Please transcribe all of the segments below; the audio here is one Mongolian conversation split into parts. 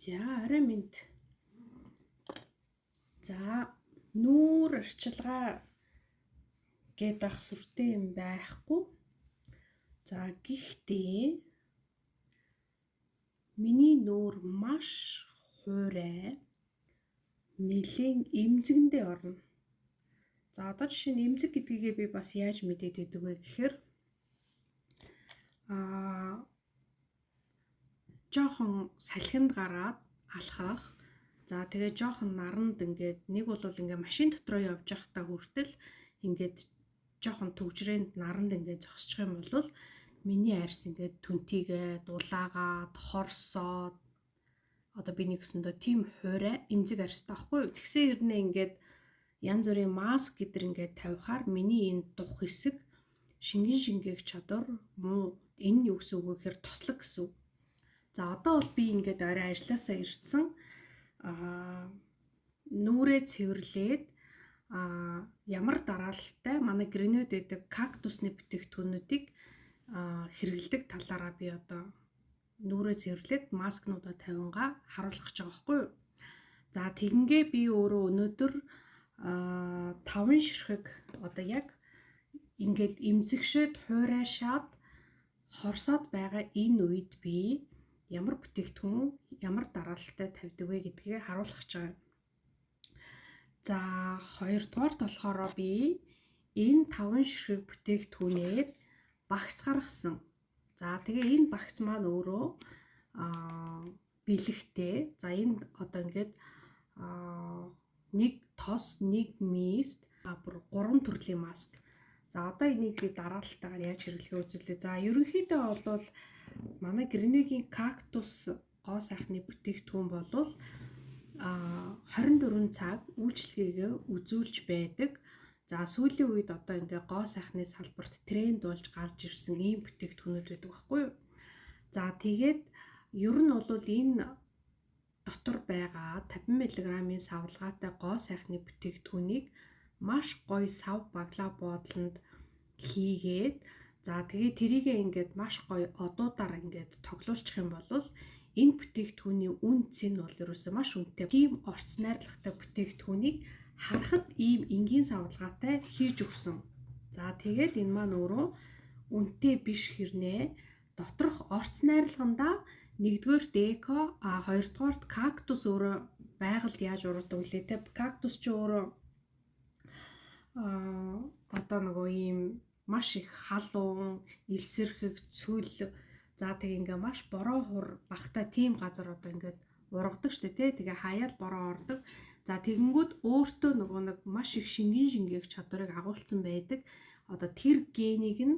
За орой минь. За нүүр арчилгаа гэдэг сүртэй юм байхгүй. За гэхдээ миний нүүр маш хуурай нэлээд эмзэгэндээ орно. За одоо жишээ нь эмзэг гэдгийг би бас яаж мэдээд байдаг вэ гэхээр жоохон салхинд гараад алхах. За тэгээ жоохон наранд ингээд нэг бол ингээд машин дотроо явж байхдаа хүртэл ингээд жоохон төгжрээнд наранд ингээд зогсчих юм бол миний арьс ингээд түнтийгээ дулаагаад хорсоод одоо би нэгсэндээ тийм хуурай эмзэг арьстай байхгүй юу. Тэгсэн хэрнээ ингээд янз бүрийн маск гэдэр ингээд тавихаар миний энэ дух хэсэг шингээх чадвар муу. Энэ нь юу гэсэн үг вэ гэхээр тослог гэсэн үг. За одоо бол би ингээд орой ажилласаа ирсэн нүрээ цэвэрлээд ямар дараалалтай манай гринүүд гэдэг кактусны бүтээгдэхүүнүүдийг хэрэглэдэг талаараа би одоо нүрээ цэвэрлээд маскнуудаа тавингаа харуулах гэж байгаа байхгүй юу. За тэгингээ би өөрөө өнөөдөр 5 ширхэг одоо яг ингээд эмзэгшээд хуурайшаад хорсоод байгаа энэ үед би ямар бүтээгдэхүүн ямар дараалалтай тавьдаг вэ гэдгийг харуулах гэж байгаа. За хоёрдугаарт болохоор би энэ 5 ширхэг бүтээгдэхүүнээр багц гаргасан. За тэгээ энэ багц маань өөрөө бэлэгтэй. За энэ одоо ингээд нэг тос, нэг мист, бүр 3 төрлийн маск. За одоо энийг би дараалтайгаар яаж хэрэглэхээ үзүүлээ. За ерөнхийдөө бол манай гринэгийн кактус гоо сайхны бүтээгдэхүүн болвол 24 цаг үйлчлэгээ үзүүлж байдаг. За сүүлийн үед одоо ингээ гоо сайхны салбарт тренд болж гарч ирсэн ийм бүтээгдэхүүнүүд байдаг байхгүй юу. За тэгээд ер нь бол энэ дотор байгаа 50 мг-ийн савлгаатай гоо сайхны бүтээгдэхүүнийг маш гоё сав баглаа буудланд хийгээд за тэгээ тэрийгээ ингээд маш гоё одуудаар ингээд тоглуулчих юм бол энэ бүтээгдэхүүний үн цэн нь бол ерөөсөө маш үнэтэй. Тийм орц найрлагатай бүтээгдэхүүнийг харахад ийм энгийн савлгаатай хийж өгсөн. За тэгээд энэ маань өөрөө үнэтэй биш хэрнээ доторх орц найрлагандаа нэгдүгээр деко хоёрдугаарт кактус өөрөө байгальд яаж ургадаг вэ те. Кактус ч өөрөө одоо нөгөө ийм маш их халуун, элсэрхэг, цүл за тэгээ ингээ маш бороо хур багтаа тийм газар одоо ингээд ургадаг штэ тий. Тэгээ хаяал бороо ордог. За тэгэнгүүт өөртөө нөгөө нэг маш их шингээх чадварыг агуулсан байдаг. Одоо тэр генийг нь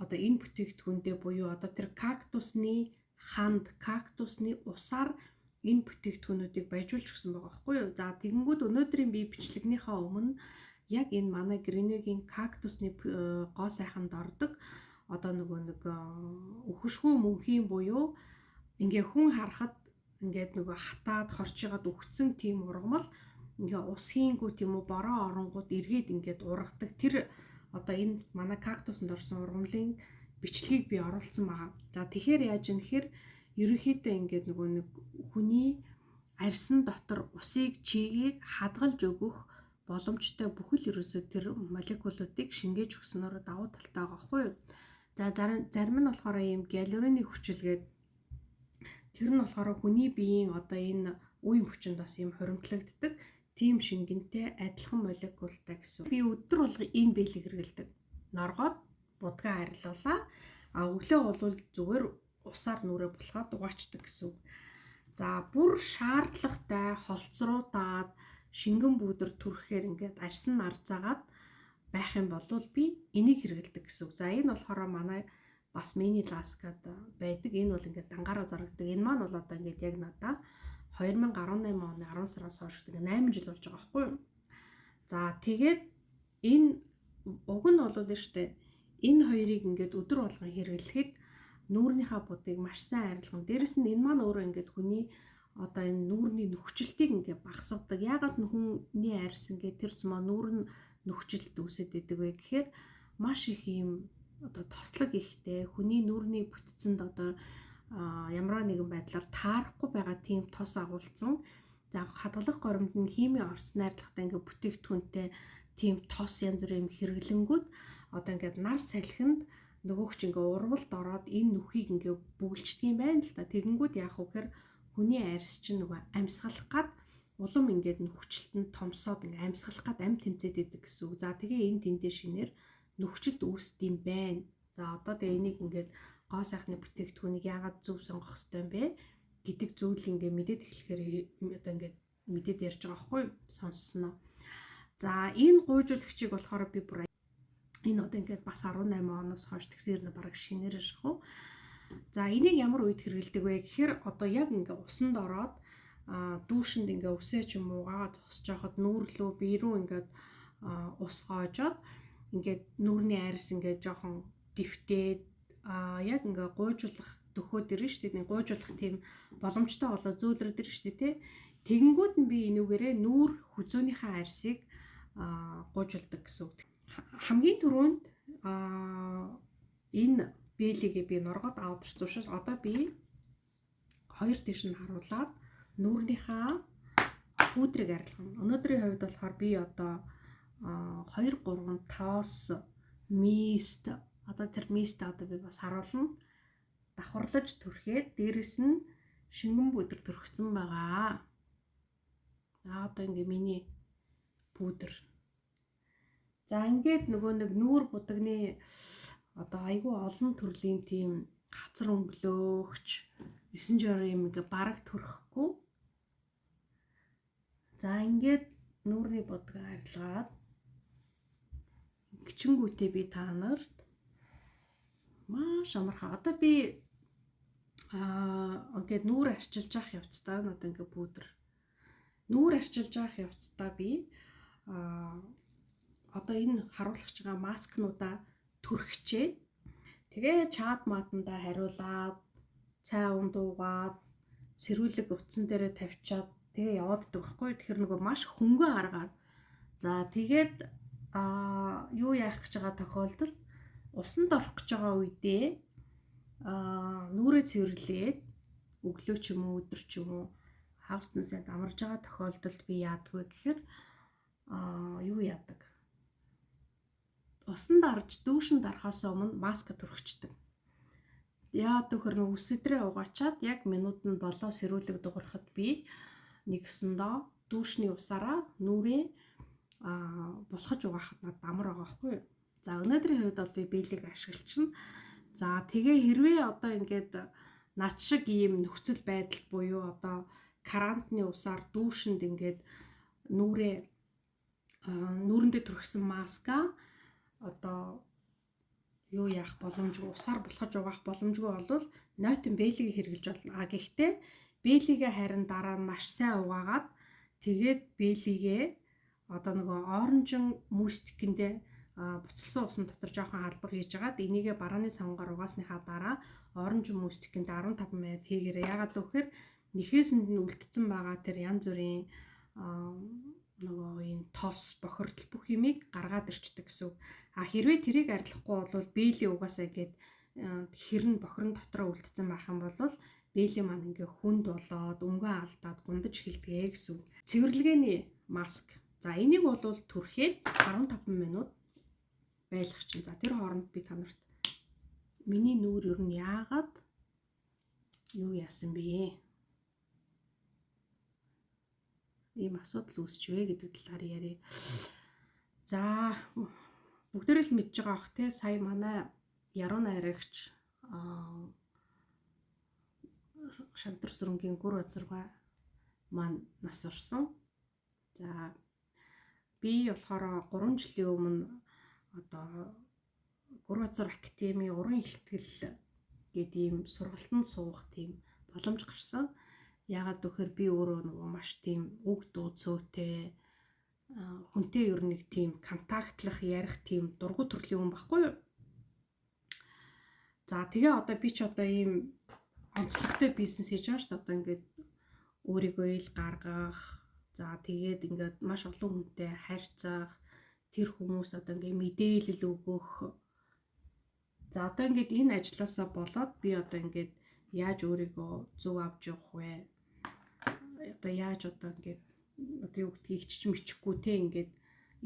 одоо энэ бүтээгдэхүүндээ буюу одоо тэр кактусны ханд, кактусны усаар энэ бүтээгдэхүүнүүдийг баяжуулж өгсөн байгаа байхгүй юу. За тэгэнгүүт өнөөдрийн би бичлэгнийхээ өмнө яг энэ манай гринэгийн кактусны гоо сайханд ордог одоо нөгөө нэг өхөшгөө мөнхийн буюу ингээ хүн харахад ингээд нөгөө хатаад хорчигаад үхсэн тийм ургамал ингээ ус хийнгүү тийм үү бороо оронгууд эргээд ингээд ургадаг тэр одоо энэ манай кактусанд орсон ургамлын бичлэгийг би оруулсан байгаа. За тэгэхээр яаж юм гэхээр ерөнхийдөө ингээд нөгөө нэг хүний арьсан дотор усыг чигийг хадгалж өгөх боломжтой бүхэл ерөөсөө тэр молекулуудыг шингээж өгснөөр давуу талтай байгаа байхгүй юу. За зарим нь болохоор ийм гиалурины хүчилгээд тэр нь болохоор хүний биеийн одоо энэ үеийн хүчинд бас ийм хуримтлагддаг тийм шингэнтэй адилхан молекултай гэсэн. Би өдөр болго энэ бэлэг хэрэгэлдэг. Норгоод будгаа арилуулаа. Өглөө бол зүгээр усаар нүрээ булгаад угаачдаг гэсэн. За бүр шаардлагатай холцруудаад шингэн бүүдэр түрхэхээр ингээд арьсан нарцаагаад байх юм бол би энийг хэрэгэлдэг гэсэн. За энэ болохоор манай бас мини ласкад байдаг. Энэ бол ингээд дангаараа зарагддаг. Энэ маань бол одоо ингээд яг надаа 2018 оны 10 сараас хойш ингээд 8 жил болж байгаа байхгүй юу. За тэгээд энэ уг нь бол штэ энэ хоёрыг ингээд өдөр болгон хэрэглэхэд нүүрнийхаа будыг маш сайн арилгана. Дээрэс нь энэ маань өөрөө ингээд хүний одоо энэ нүүрний нөхцөлтийг ингээд багасгадаг. Яагаад хүний арьс ингээд тэр зам нүүр нь нөхцөлт үүсэт идэг вэ гэхээр маш их юм одоо тослог ихтэй хүний нүүрний бүтцэнд одоо ямар нэгэн байдлаар таарахгүй байгаа тийм тос агуулсан. За хадгалах горимд нь химийн орц найрлагатай ингээ бүтээгдэхүүнтэй тийм тос янз бүрийн хэрэглэнгүүд одоо ингээд нар салхинд нөгөөгч ингээ урвалд ороод энэ нүхийг ингээ бүгэлждэг юм байна л да. Тэгэнгүүт яах вэ гэхээр хүний арьс чинь нөгөө амьсгалах гад улам ингээд нүхчлэлтэнд томсоод ингээ амьсгалах гад амь тэмцээд идэг гэсэн үг. За тэгээ энэ тэндээ шинээр нүхчлэлт үүсдэг юм байна. За одоо тэгээ энийг ингээд гоо сайхны бүтээгдэхүүнийг яагаад зөв сонгох ёстой юм бэ гэдэг зүйл ингээ мэдээд эхлэхээр одоо ингээ мэдээд ярьж байгаа байхгүй сонссноо. За энэ гуйжуулагчийг болохоор би бүр энэ одоо ингээд бас 18 оноос хойш тэгсээр нь бараг шинээр шахав. За энийг ямар үед хэрэгэлдэг вэ гэхээр одоо яг ингээ усанд ороод дүүшинд ингээ үсээ ч юм уу гаа зогсож байхад нүүрлөө бие рүү ингээд ус гоожоод ингээд нүүрний арьс ингээ жоохон дэвтээд яг ингээ гуйжуулах дөхөөд ирнэ шүү дээ. Нэг гуйжуулах тийм боломжтой болоо зөөлрөд ирнэ шүү дээ тий. Тэгэнгүүт нь би энүүгээрээ нүүр хүзөөнийхөө арьсыг гуйжуулдаг гэсэн үг. Хамгийн түрүүнд энэ бэлигээ би норгоод авдарч зуршиж одоо би хоёр тийш нь харуулад нүүрнийхээ пудрыг арилгана. Өнөөдрийн хувьд болохоор би одоо 2 3 5-ос мист одоо тэр мист одоо би бас харуулна. Давхарлаж түрхээд дээрэс нь шингэн пудр түрхсэн байгаа. За одоо ингээ миний пудр. За ингээд нөгөө нэг нүүр будагны одоо айгүй олон төрлийн тийм хацар өнгөлөөгч 9 жорын юм ингээ бараг түрхэхгүй. За ингээд нүүрний будаг арилгаад гिचэнгүүтээ би та нарт маш амархан одоо би ингээд нүүр арчилж явах явцдаа одоо ингээ пудр нүүр арчилж явах явцдаа би одоо энэ харуулж байгаа маскнуудаа түрхчээ. Тэгээ чат матанда хариулаад цай ундуугаад сэрүүлэг утсан дээрээ тавьчаад тэгээ яваад идэх байхгүй. Тэгэхээр нөгөө маш хөнгөн аргаар. За тэгээд юу яах гэж байгаа тохиолдолд усанд орох гэж байгаа үедээ нүрээ цэвэрлээд өглөө ч юм уу өдөр ч юм уу хавснасаа амарж байгаа тохиолдолд би яадгүй гэхээр юу яадаг. Усанд орж дүүшинд орохоос өмнө маска түрхчихдэг. Яад төхөр нэг үсэдрээ угаачаад яг минутанд болоо сэрүүлэг дуурахад би нэгсэндөө дүүшний усаараа нүрээ булхаж угаахад надад амар байгаа байхгүй юу. За өнөөдрийн хувьд бол би бэлийг ашиглчихна. За тэгээ хэрвээ одоо ингээд над шиг ийм нөхцөл байдал буюу одоо карантины усаар дүүшинд ингээд нүүрэндээ түрхсэн маска одоо юу яах боломжгүй усаар булхаж угаах боломжгүй болвол нойтон бэлийг хэрэглэж болно. Гэхдээ бэлигээ харин дараа нь маш сайн угаагаад тэгээд бэлигээ одоо нөгөө оранжин мөстикэндээ буцалсан усан дотор жоохон албаг хийж агаад энийгээ барааны цангаар угаасныхаа дараа оранжин мөстикэнд 15 минут хийгээрэй. Ягаад гэвэл нэхээсэнд нь үлдсэн байгаа тэр янз бүрийн нөгөө энэ тос бохирдол бүх юмыг гаргаад ирчдэг гэсэн үг. Хэрвээ тэрийг арилгахгүй бол бэйли угаасаа ингээд хэрн бохирон дотроо үлдсэн байх юм бол бэйли маань ингээ хүнд болоод өнгөө алдаад гундаж эхэлдэг гэсэн үг. Цэвэрлэгээний маск. За энийг бол түрхээд 15 минут байлгах чинь. За тэр хооронд би та нарт миний нүүр ер нь яагаад юу яасан бэ? Ийм асуудал үүсчвэ гэдэг талаар яриа. За бүгдээрээ л мэдж байгаа бох те сая манай яруу найрагч Шавдар сүрэнгийн гүр базаргаа маань нас орсон. За би болохоор 3 жилийн өмнө одоо гүр базар академи уран ихтгэл гэдэг ийм сургалтанд суух тийм боломж гарсан. Яагаад гэхээр би өөрөө нөгөө маш тийм үг дуу цөөтэй хүнтэй ер нь нэг тийм контактлах ярих тийм дургу төрлийн хүн байхгүй юу? За тэгээ одоо би ч одоо ийм онцлогтой бизнес хийж байгаа шүү дээ. Одоо ингээд өөрийгөө ил гаргах. За тэгээд ингээд маш олон хүнтэй харьцах, тэр хүмүүс одоо ингээд мэдээлэл өгөх. За одоо ингээд энэ ажлаасаа болоод би одоо ингээд яаж өөрийгөө зөв авч явах вэ? Одоо яаж одоо ингээд одоо юу гэдгийг ичж мичихгүй те ингээд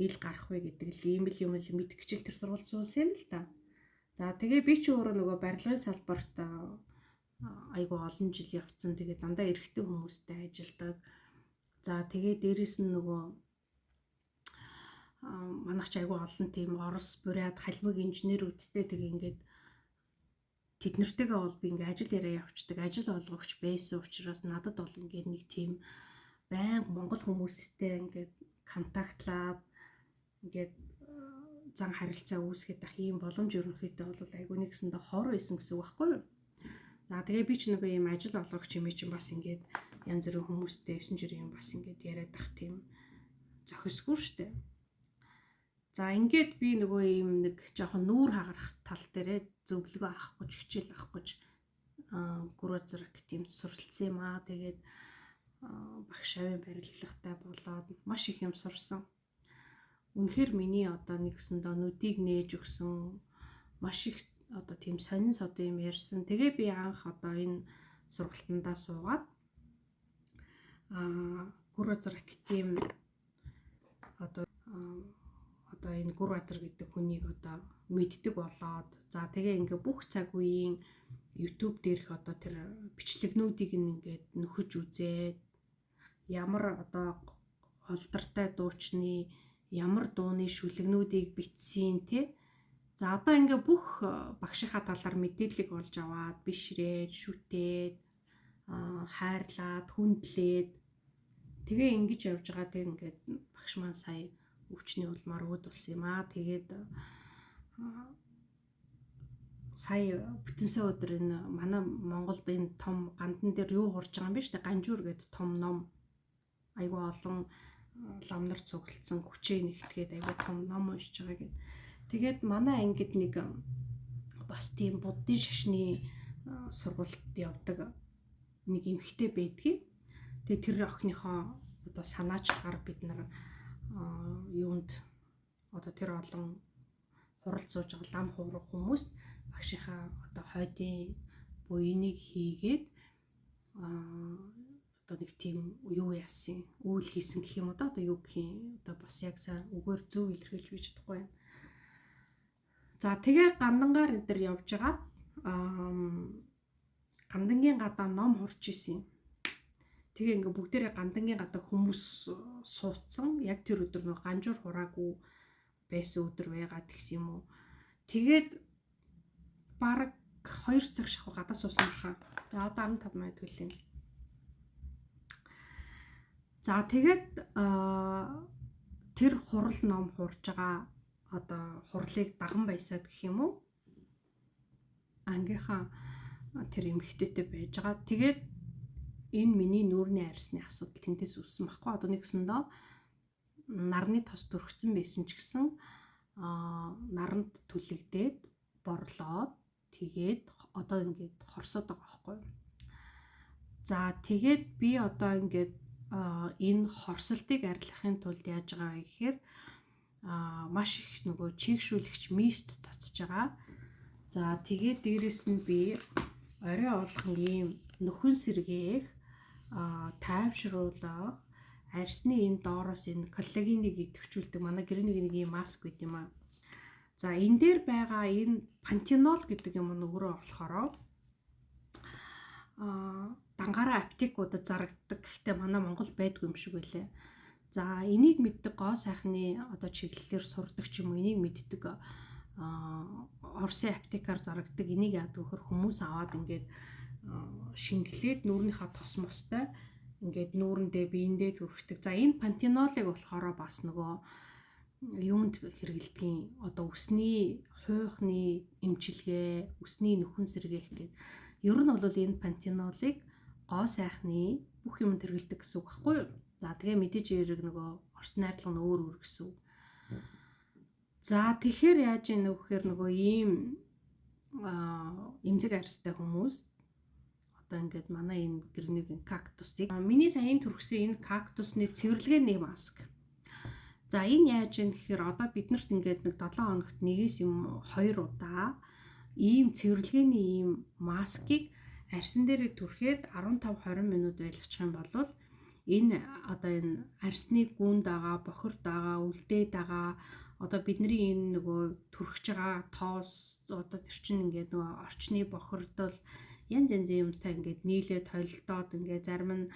ил гарах вэ гэдэг л ийм л юм л мэдэх гэж тэр сургууль суусан юм л та. За тэгээ би ч өөрөө нөгөө барилгын салбарт айгу олон жил явцсан. Тэгээ дандаа эрэгтэй хүмүүстэй ажилладаг. За тэгээ дээрэс нь нөгөө манайх ч айгу олон тийм Орос, Бурят, халимаг инженерүүдтэй тэгээ ингээд тэд нэртэйгээ бол би ингээд ажил яриа явцдаг. Ажил олгогч байсан учраас надад бол ингээд нэг тийм байнга монгол хүмүүстэй ингээд контактлаад ингээд зан харилцаа үүсгэж ах ийм боломж ерөнхийдөө бол айгу нэгсэндээ хор байсан гэсэн үг байхгүй юу? За тэгээ би ч нөгөө ийм ажил олгогч юм чинь бас ингээд янз бүрийн хүмүүстэй 9 жир юм бас ингээд яриад ах тийм зохисгүй штэ. За ингээд би нөгөө ийм нэг жоохон нүүр хагарах тал дээрээ зөвлөгөө авах гэж хичээл авах гэж гурвазрак тийм суралцсан юм аа. Тэгээд багш авийн барилгатай болоод маш их юм сурсан. Үнэхээр миний одоо нэгсэндээ нүдийг нээж өгсөн маш их одоо тийм сонин содон юм ярьсан. Тэгээ би анх одоо энэ сургалтандаа суугаад гурвазрак тийм одоо энэ гурвазар гэдэг хүнийг одоо мэддэг болоод за тэгээ ингээ бүх цаг үеийн YouTube дээрх одоо тэр бичлэгнүүдийг ингээд нөхөж үзээд ямар одоо олдортой дуучны ямар дууны шүлэгнүүдийг бичсэн те. За одоо ингээ бүх багшийнхаа талаар мэдээлэл олж аваад бишрээд, шүтээд, хайрлаад, хүндлээд тэгээ ингэж явж байгаа. Тэг ингээд багш маань сая өвчний улмаар өөд болсон юм аа. Тэгээд сая бүтэн сая өдөр энэ манай Монголд энэ том гандан дээр юу хурж байгаа юм бэ штэ? Ганжуур гэдэг том ном айгу олон ламнар цуглдсан хүчээ нэгтгээд айгу том ном уншиж байгаа гэд. Тэгээд манай ангид нэг бас тийм буддын шашны сургуульд явдаг нэг эмэгтэй байдгийг. Тэгээд тэр охиныхоо одоо санаачлагаар бид нар юунд одоо тэр олон хурал зууж байгаа лам хуурах хүмүүс багшийнхаа одоо хойдын буйныг хийгээд одоо нэг тийм юу яасан үйл хийсэн гэх юм одоо юу гэх юм одоо бас яг сайн үгээр зөв илэрхийлж бий чадахгүй байна. За тэгээ гандангаар энэ төр явж байгаа гандангийн гадаа ном хурж исэн. Тэгээ ингээ бүгдээрээ гандангийн гадаа хүмүүс суудсан. Яг тэр өдөр нэг ганжуур хураагүй байсан өдөр байгаад гисэн юм уу. Тэгээд бараг 2 цаг шахуу гадаа суусан баха. За одоо 15 минут хүлээн. За тэгээд тэр хурал ном хурж байгаа одоо хурлыг даган баясаад гэх юм уу. Ангийнхаа тэр эмэгтэйтэй байж байгаа. Тэгээд энэ миний нүүрний арьсны асуудал тэндээс үүссэн баггүй. Одоо нэгсэндээ нарны тос төрөгцсөн байсан ч гэсэн наранд түлэгдээд борлоод тэгээд одоо ингээд хорсоод байгаа байхгүй. За тэгээд би одоо ингээд энэ хорсолтыг арилгахын тулд яаж байгаа гэхээр маш их нөгөө чийгшүүлэгч мист цацж байгаа. За тэгээд дээрэс нь би орой олхон ийм нөхөн сэргээх тайвшруулах арьсны энэ доороос энэ коллагеныг идэвхжүүлдэг манай гэрний нэг юм маск байт юм аа. За энэ дээр байгаа энэ пантенол гэдэг юм нөгөө болохоор дангаараа аптекуудад зарагддаг. Гэхдээ манай Монгол байдгүй юм шиг байлаа. За энийг мэддэг гоо сайхны одоо чиглэлээр сурдаг ч юм уу энийг мэддэг Оросын аптекаар зарагддаг. Энийг яадаг вөхөр хүмүүс аваад ингээд шингэлээд нүүрнийхээ тос мостой ингээд нүүрэндээ биендээ төрөхдөг. За энэ пантенолыг болохоор бас нөгөө юунд хэрэглэдгийг одоо үсний хуйхны эмчилгээ, үсний нөхөн сэргээх гэдэг. Ер нь бол энэ пантенолыг гоо сайхны бүх юмд хэрэглэдэг гэсэн үг байхгүй юу? За тэгээ мэдээж эрэг нөгөө орчин найрлага нь өөр гэсэн үг. За тэгэхээр яаж ийм нөхөр нөгөө ийм эмзэг арьстай хүмүүс одоо ингээд манай энэ гэрнийг кактусыг миний саяын төрсөн энэ кактусны цэвэрлэгээний маск. За энэ яаж юм гэхээр одоо биднэрт ингээд нэг 7 хоногт нэгээс юм 2 удаа ийм цэвэрлэгээний ийм маскыг арьсан дээрээ түрхээд 15-20 минут байлгачих юм бол энэ одоо энэ арьсны гүнд байгаа, бохирд байгаа, үлдээд байгаа одоо бидний энэ нөгөө түрхэж байгаа тоос одоо тэр чинь ингээд нөгөө орчны бохирдол янз янзын юмтай ингээд нийлээд толилдоод ингээд зарим нь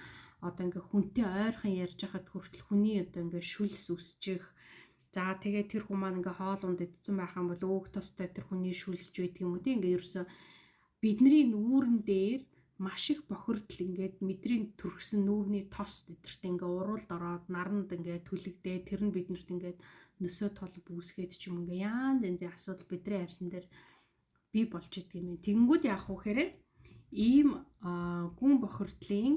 одоо ингээд хүнтэй ойрхон ярьж хахад хүртэл хүний одоо ингээд шүлс үсчих. За тэгээд тэр хүн маань ингээд хоол унд идсэн байх юм бол өөх тостой тэр хүний шүлсж байдаг юм уу тийм ингээд ерөөсө бидний нүүрэн дээр маш их бохирдол ингээд мэдрийн төрхсөн нүүрний тос гэдэрт ингээд уруулд ороод наранд ингээд түлэгдээ тэр нь биднэрт ингээд нөсөө тол бүүсгээд ч юм ингээд янз янзын асуудал бидний арьсан дээр бий болж идэг юм. Тэгэнгүүт яах вэ гэхээр ийм гүн бохирдлын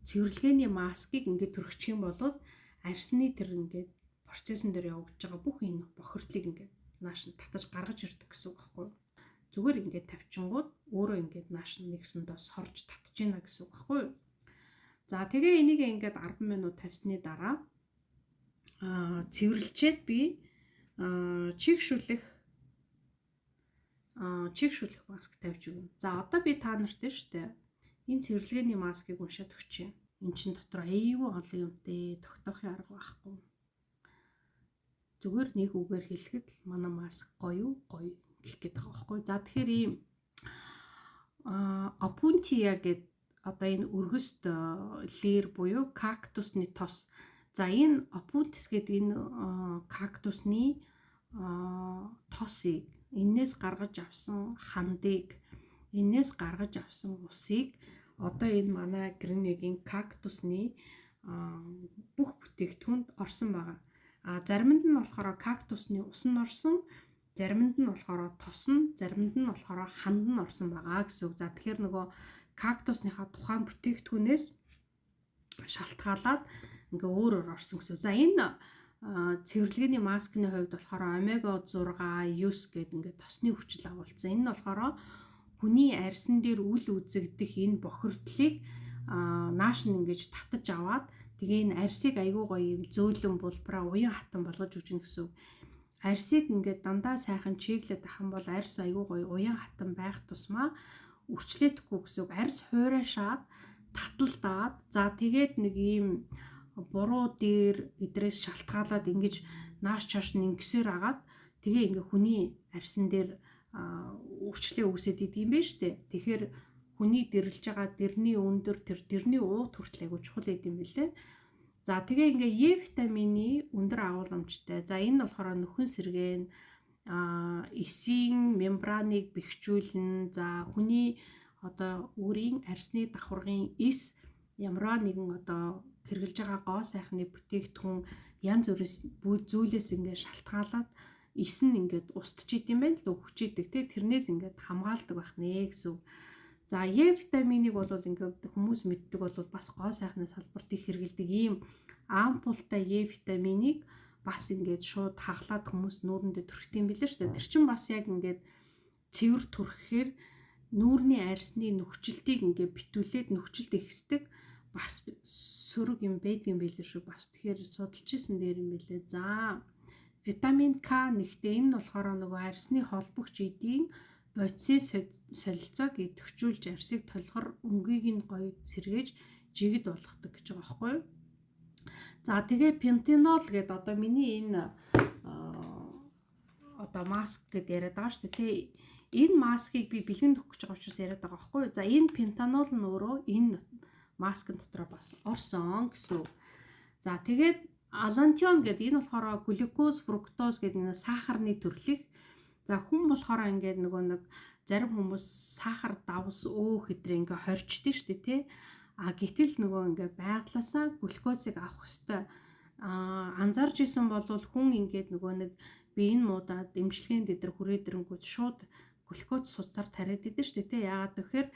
цэвэрлэгээний маскыг ингээд түрхчих юм бол арьсны тэр ингээд процессын дээр явагдаж байгаа бүх энэ бохирдлыг ингээд нааш нь татаж гаргаж ирдэг гэсэн үг байхгүй юу? Зүгээр ингээд тавьчингууд өөрөө ингээд нааш нь нэгсэндээ сорж татж гинэ гэсэн үг байхгүй юу? За тэгээ энийг ингээд 10 минут тавьсны дараа цэвэрлжээд би чигшүүлэх маск тавьж өгнө. За одоо би та нарт дээ штэ. Энэ цэвэрлэгээний маскыг уншаад өгчээ. Энд чинь дотор аюу олон юмтэй тогтоохын арга байхгүй. Зүгээр нэг үгээр хэлэхэд манай маск гоё гэх гээд байгаа байхгүй. За тэгэхээр ийм Opuntia гэдэг одоо энэ өргөст лэр буюу кактусны тос. За энэ Opuntis гэдэг энэ кактусны тосыг энээс гаргаж авсан хандыг энээс гаргаж авсан усыг одоо энэ манай Greenweg-ийн кактусны бүх бүтээгдэхүүнд орсон байгаа. Заримд нь болохоор кактусны ус нь орсон, заримд нь болохоор тос нь, заримд нь болохоор ханд нь орсон байгаа гэсэн үг. За тэгэхээр нөгөө кактусныхаа тухайн бүтээгдэхүүнээс шалтгаалаад ингээ өөрөөр орсон гэсэн. За энэ цэвэрлэгээний маскны хувьд болохоор омега 6, 9 гэдэг ингээ тосны хүчил агуулсан. Энэ нь болохоор хүний арьсан дээр үл үзэгдэх энэ бохирдлыг нааш нь ингэж татаж аваад тэгээ энэ арьсыг айгүй гоё юм зөөлөн булбраа уян хатан болгож өгч гэнэ гэсэн. Арьсыг ингээд дандаа сайхан чиглээд ах юм бол арьс айгүй гоё уян хатан байх тусмаа үрчлээдэггүй гэсэн. Арьс хуурайшаад таталдаад за тэгээд нэг ийм буруу дээр идрээс шалтгаалаад ингэж нааш чааш нэгсээр агаад тэгээ ингээ хүний арьсан дээр өвчлөө үүсээд идэг юм байна штэ. Тэгэхээр хүний дэрлж байгаа дэрний өндөр тэр дэрний уут хүртэл айгу чухал байд юм билээ. За тэгээ ингээ Е витамины өндөр агуулмжтай. За энэ болохоор нөхөн сэргээн эсийн мембраныг бэхжүүлнэ. За хүний одоо өөрийн арьсны давхаргын эс ямарваа нэгэн одоо хэрглэж байгаа гоо сайхны бүтээгдэхүүн янз бүрийн зүйлээс ингээ шалтгаалаад эс нь ингээд устж идэм байл л өгчийдэг те тэрнээс ингээд хамгаалдаг байх нэ гэсэн. За Е витаминыг бол ингээд хүмүүс мэддэг бол бас гоо сайхны салбарт их хэрэгэлдэг ийм ампултай Е витаминыг бас ингээд шууд хаглаад хүмүүс нүүрэндээ түрхдэг юм билээ шүү дээ. Тэр чинь бас яг ингээд цэвэр түрхэхээр нүүрний арьсны нөхцөлтийг ингээд битүүлээд нөхцөлт ихсдэг бас сөрөг юм байдгийн билээ шүү. Бас тэгэхээр судалж исэн дээр юм билээ. За витамин К нэгтээ энэ нь болохоор нөгөө арьсны холбогч эдийн бодисын солилцоог идэвхжүүлж арьсыг толгор өнгийг нь гоё сэргээж жигд болгодог гэж байгаа байхгүй юу. За тэгээ пентенол гэдэг одоо миний энэ одоо маск гэдээ яриад байгаа шүү дээ. Энэ маскыг би бэлгэн өгөх гэж байгаа учраас яриад байгаа байхгүй юу. За энэ пентенол нь өөрөө энэ маскын дотор бас орсон гэсэн. За тэгээд алантион гэдэг энэ болохоор глюкоз, фруктоз гэдэг нэг сахарны төрлөх. За хүн болохоор ингээд нөгөө нэг зарим хүмүүс сахар давс өөх гэдрээ ингээд хорчдээ шүү дээ тий. Гэтэл нөгөө ингээд байглаасаа глюкозыг авах хэвээр анзаарч исэн бол хүн ингээд нөгөө нэг биеийн муудаад эмчилгээнд дээр хүрээдрэнгүүд шууд глюкоз суцаар тариад идэв шүү дээ тий. Яагаад гэхээр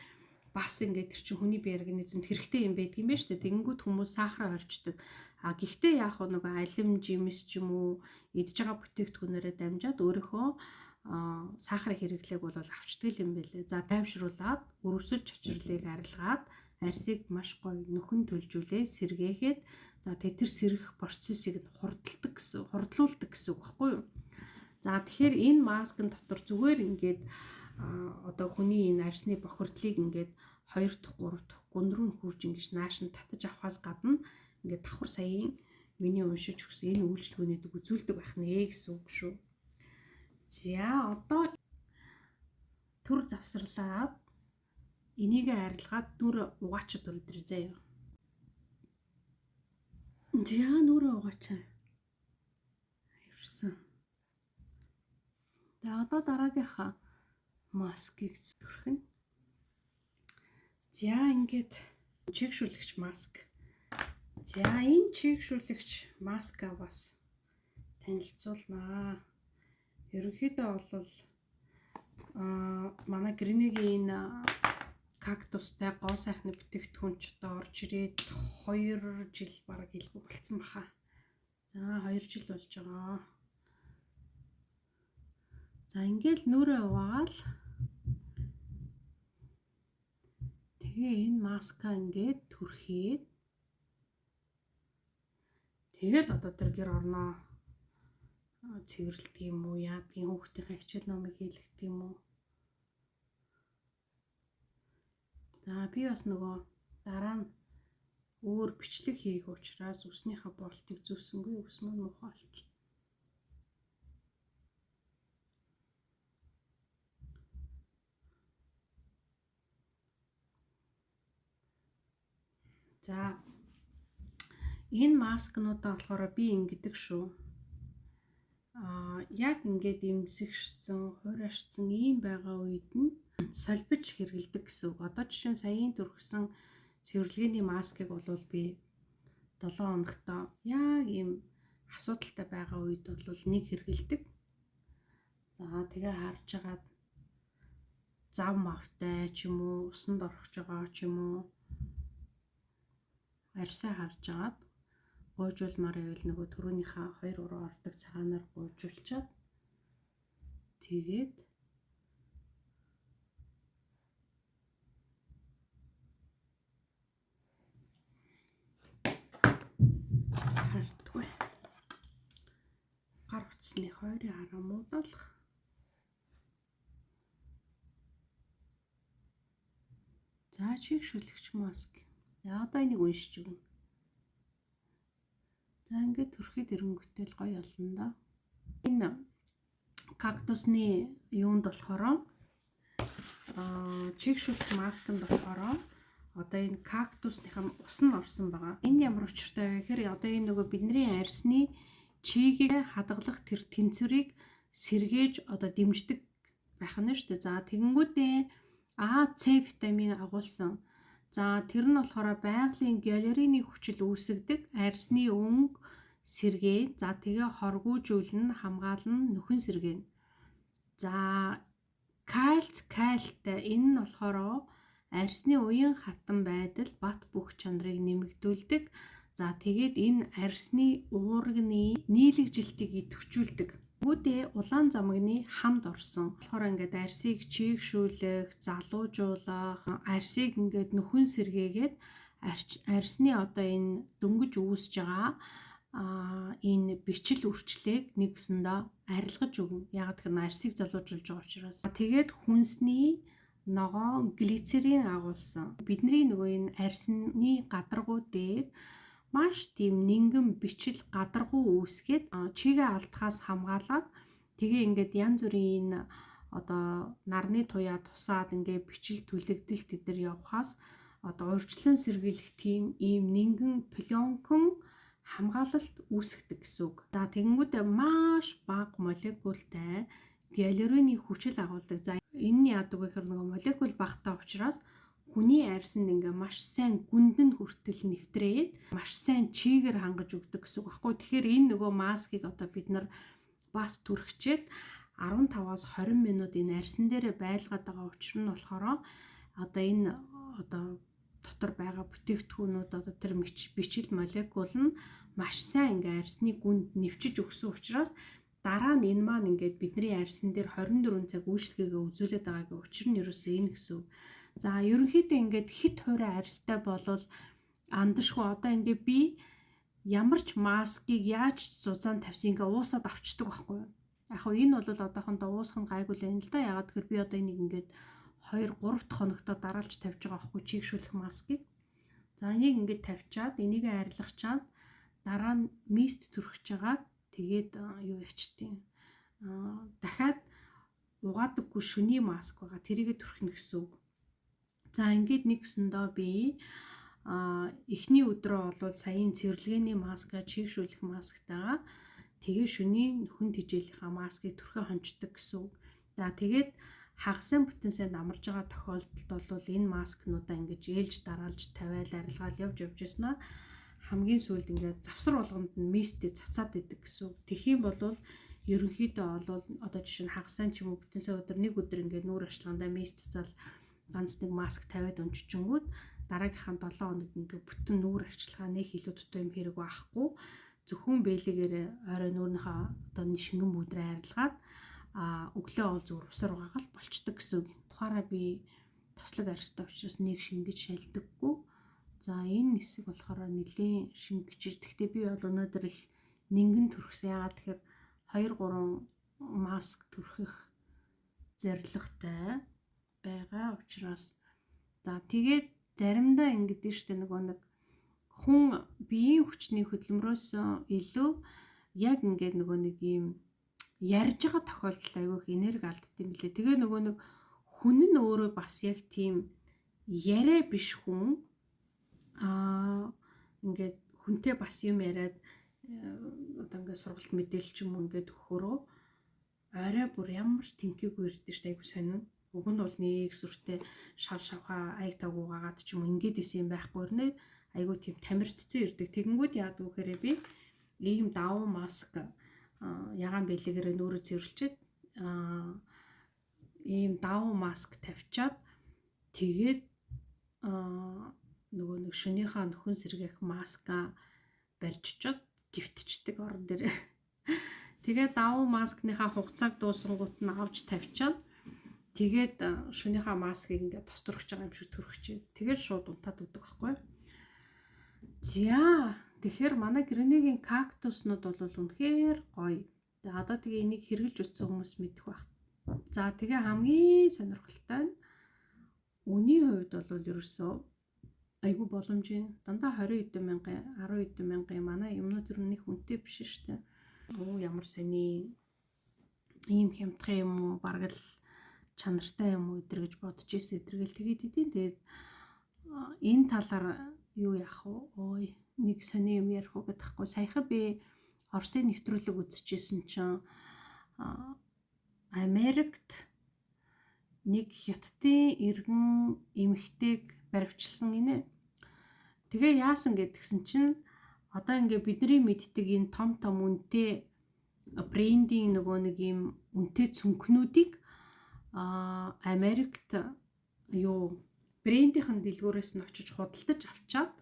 бас ингээд тэр чинь хүний бие организмд хэрэгтэй юм байдаг юм байна шүү дээ. Тэгэнгүүт хүмүүс сахараа хорчдөг. Гэхдээ яг нөгөө алим жимс ч юм уу идж байгаа бүтээгдэхүүнээрээ дамжаад өөрийнхөө сахарын хэрэглээг бол авчдаг юм байлээ. За тайвшруулад өрөвсөл чочрлыг арилгаад арьсыг маш гоё нөхөн төлжүүлээ сэргээхэд за тэр сэргэх процессыг хурдлуулдаг гэсэн үг байхгүй юу. За тэгэхээр энэ маскын дотор зүгээр ингээд одоо хүний энэ арьсны бохирдлыг ингээд 2 дахь 3 дахь гүн рүү хурж ингэж нааш нь татаж авахаас гадна ингээд давхар саяын миний уншиж өгсөн энэ үйлчлэгүүнүүдийг үзүүлдэг байх нэ гэсэн үг шүү. За одоо төр завсарлаад энийг арилгаад нүр угаачд өрөдөр заяа. За нүр угаачаа. Ирсэн. За одоо дараагийнхаа маскыг зүрхэн. За ингээд чигшүүлэгч маск. За энэ чигшүүлэгч маска бас танилцуулнаа. Ерөнхийдөө бол манай Гринегийн энэ кактустай гоо сайхны бүтээгдэхүүн ч одоо орж ирээд 2 жил бараг хэлбэг болсон баха. За 2 жил болж байгаа. За ингээл нүрээ угаал. Тэгээ энэ маска ингээд түрхээд тэгэл одоо тэр гэр орноо цэвэрлдэг юм уу, яадгийн хүүхдийн хичээл номыг хийлгдэг юм уу. За би бас нөгөө дараа нь өөр бичлэг хийх учраас үснийхээ болтыг зүүсэнгүй, үс мөн муухай болчих. За энэ маскнуудаа болохоор би ингэдэг шүү. Яг ингээд эмсэгшсэн, хуурайшсан ийм байгаа үед нь солбиж хэрэгэлдэг гэсэн үг. Одоо жишээ нь саяын төрхсөн цэвэрлэгээний маскыг бол би 7 хоногт яг ийм асуудалтай байгаа үед бол нэг хэрэгэлдэг. За тэгээ харж агаад зав мавтай ч юм уу, усанд орохж байгаа ч юм уу арьсаа харж агаад гуйжуулмаар байвал нөгөө түрүүнийхээ 2-3 ордог цагаанаар гуйжуулчаад тэгээд хардгүй гар утасны 2-ын хараа муудалах. За чигшүүлэгч маск. За одоо энийг уншиж өгнө. За ингээд төрхөд ирэнгүүтэл гоё болно да. Энэ кактусны юунд болохоор чигшүүлэх масканд болохоор одоо энэ кактусныхаа ус нь орсон байгаа. Энэ ямар учиртай вэ гэхээр одоо энэ нөгөө бидний арьсны чигийг хадгалах тэр тэнцвэрийг сэргээж одоо дэмждэг байх нь шүү дээ. За тэгэнгүүтээ А, С витамин агуулсан. За тэр нь болохоор байгалийн галерины хүчил үүсгдэг арьсны өнгө сэргээ. За тэгээ хоргуужуулна, хамгаална, нөхөн сэргээнэ. За кальтай энэ нь болохоор арьсны уян хатан байдал бат бөх чанарыг нэмэгдүүлдэг. За тэгээд энэ арьсны уурганы нийлэгжилтийг идэвхжүүлдэг. Бүгдээ улаан замагны хамд орсон. Тэгэхээр ингээд арьсыг чигшүүлэх, залуужуулах, арьсыг ингээд нөхөн сэргээгээд арьсны одоо энэ дөнгөж үүсэж байгаа энэ бичил үрчлэгийг нэгсэндээ арилгаж өгнө. Яг тэр арьсыг залуужуулж байгаа учраас. Тэгээд хүнсний ногоо глицерин агуулсан. Бидний нөгөө энэ арьсны гадаргуу дээр маш тийм нингэн бичил гадаргуу үүсгээд чигээ алдахаас хамгаалаад тэгээ ингээд янз бүрийн энэ одоо нарны туяа тусаад ингээд бичил түлэгдэл тэдэр явахаас одоо урьдчилан сэргийлэх тийм ийм нингэн пленкон хамгаалалт үүсгдэг гэсэн үг. За тэгэнгүүтээ маш бага молекултай галерины хүчил агуулдаг. За энэ нь яадаг вэ гэхээр нөгөө молекул багтаа учраас хүний арьсанд ингээ маш сайн гүндэн хүртэл нэвтрээд маш сайн чигээр хангаж өгдөг гэсэн үг баггүй. Тэгэхээр энэ нөгөө маскыг одоо бид нар бас түрхчээд 15-аас 20 минут энэ арьсан дээрээ байлгаад байгаа учир нь болохоор одоо энэ одоо дотор байгаа бүтээгдэхүүнүүд одоо тэр бичил молекул нь маш сайн ингээ арьсны гүнд нэвчиж өгсөн учраас дараа нь энэ маань ингээд бидний арьсан дээр 24 цаг үйлчлэгээ үзүүлээд байгаагийн учир нь ерөөсөө энэ гэсэн. За ерөнхийдөө ингээд хит хуурай арьстай болвол андашгүй одоо ингээд би ямар ч маскыг яаж зузаан тавьсан ингээ уусаад авчдаг байхгүй юу. Яг хөө энэ бол одоохондоо уусах нь гайгүй л юм л да. Ягаад гэхээр би одоо энийг ингээд 2-3 дахь хоногтоо дараалж тавьж байгаа байхгүй чийгшүүлэх маскыг. За энийг ингээд тавьчаад энийгээ арилгачаад дараа нь мист түрхэж байгаа. Тэгээд юу ячтیں۔ Дахиад угаадаггүй шөний маск байгаа. Тэрийгэ түрхнэ гэсэн үг. За ингээд нэгсэндөө би эхний өдрөө бол саяын цэвэрлэгээний маска чийгшүүлэх масктайгаа тэгээ шөнийн нөхөн тижээлийнхаа маскыг түрхээ хончдог гэсэн үг. За тэгээд хагасан бүтэнсэнд амарж байгаа тохиолдолд бол энэ маскнуудаа ингэж ээлж дараалж тавиал арилгаал явж яснаа хамгийн сүүлд ингээд завсар болгонд нь мистэ цацаад идэг гэсэн үг. Тэгэх юм бол ерөнхийдөө бол одоо жишээ нь хагасан ч юм уу бүтэнсээ өдөр нэг өдөр ингээд нүүр ашлагандаа мист цацаал ганц нэг маск тавиад унччихгүйд дараагийнхаа 7 хоногт ингээд бүтэн нүүр арчилгаа нэг илүү дутуу юм хэрэг байхгүй. Зөвхөн бэлэгээр орой нүүрнийхээ одоо шингэн бүдрээ арилгаад өглөө ол зүгээр усаар угаагаад болчдөг гэсэн үг. Тухаараа би тослог арьстай учраас нэг шингэж шалдаггүй. За энэ хэсэг болохоор нэлийн шингэж. Гэхдээ би бол өнөөдөр их нингэн төрхсөн. Яагаад тэгэхээр 2-3 маск төрхөх зорилготой байгаа учраас. За тэгээд заримдаа ингэдэж штэ нөгөө нэг хүн биеийн хүчний хөдөлмөрөөс илүү яг ингээд нөгөө нэг юм ярьж байгаа тохиолдол айгүйх энерги алддаг юм билээ. Тэгээ нөгөө нэг хүн нь өөрөө бас яг тийм яриа биш хүн ингээд хүнтэй бас юм яриад одоо ингээд сургалт мэдээлэл ч юм уу ингээд өгөхөрөө арай бүр ямар ч тэнхээгүй ирдэ штэ айгүй сонин. Уг нь бол нэг сүртэй шал шавхаа аяг таг угаагаад ч юм уу ингээд исэн юм байхгүй нэ айгүй тийм тамирчсан ирдэг. Тэгэнгүүт яад вөхөрөө би ийм давуу маск ягаан бэлэгээр нүүрээ цэвэрлчихэд ийм давуу маск тавьчаад тэгээд нөгөө нэг шөнийхөө нөхөн сэргээх маска барьчичод гівтчдэг орон дээр. Тэгээд давуу маскныхаа хугацааг дуусангууд нь авч тавьчаад тэгээд шөнийхөө маскыг ингээд тос төрөх байгаа юм шиг төрөхчээ. Тэгээд шууд унтаад өгдөг байхгүй. За тэгэхээр манай Гренегийн кактуснууд бол үнэхээр гоё. За одоо тэгээ энийг хэрглэж утсан хүмүүс мэдэх байх. За тэгээ хамгийн сонирхолтой нь үний хувьд бол ерөөсөө айгүй боломжийн дандаа 20 хэдэн мянган 10 хэдэн мянган манай юмнууд ер нь их үнэтэй биш шүү дээ. Оо ямар сони ийм хямдхан юм уу бараг л чанартай юм уу өдр гэж бодож ирсэн өдргээл тэгээд идэв. Тэгээд энэ талаар юу яах вэ? Ой нэг сони юм ярих уу гэдэгхгүй. Саяхан би Оросын нэвтрүүлэг үзчихсэн чинь Америкт нэг хятадын иргэн эмэгтэйг баривчилсан гинэ. Тэгээ яасан гэдгсэн чинь одоо ингээ бидний мэддэг энэ том үнэтэй брендинг нөгөө нэг юм үнэтэй цүнхнүүдийг Америкт юу брендийнхэн дэлгүүрээс нь очиж худалдаж авчаад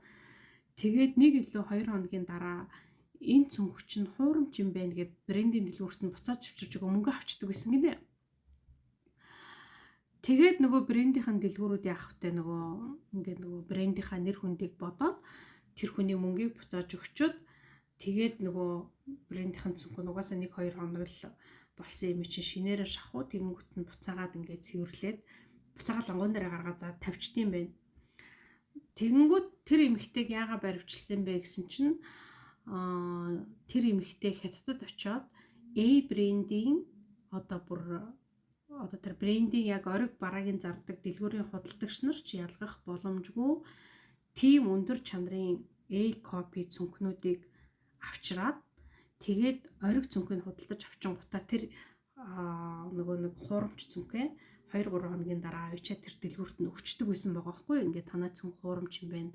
тэгээд нэг илүү 2 хоногийн дараа энэ цүнх чинь хуурамч юм байна гэд брендийн дэлгүүрт нь буцааж авчирч мөнгө авчдаг байсан гинэ. Тэгээд нөгөө брендийнхэн дэлгүүрүүд яах вэ нөгөө ингээд нөгөө брендийнхаа нэр хүндийг бодоод тэр хүний мөнгийг буцааж өгчөөд тэгээд нөгөө брендийнхэн цүнх угаасаа 1-2 хоног л болсон юм чинь шинээрээ шахуу тэгэнгүүт нь буцаагаад ингээд цэвэрлээд буцаагаад лонгон дээр гаргаад за тавьчдсан байх. Тэгэнгүүт тэр эмэгтэйг яагаад баривчилсан бэ гэсэн чинь тэр эмэгтэй хятадд очиод A брендийн одоо тэр брендийн яг ориг бараагийн зардаг дэлгүүрийн худалдагч нар ч ялгах боломжгүй тийм өндөр чанарын A copy цүнхнүүдийг авчираад тэгээд ориг цүнхийг худалдаж авчингуудаа тэр нөгөө нэг хуурамч цүнхээ 2-3 хоногийн дараа авчиад тэр дэлгүүрт нь өгчдөг байсан байгаа байхгүй. Ингээд танаа цүнх хуурамч юм байна.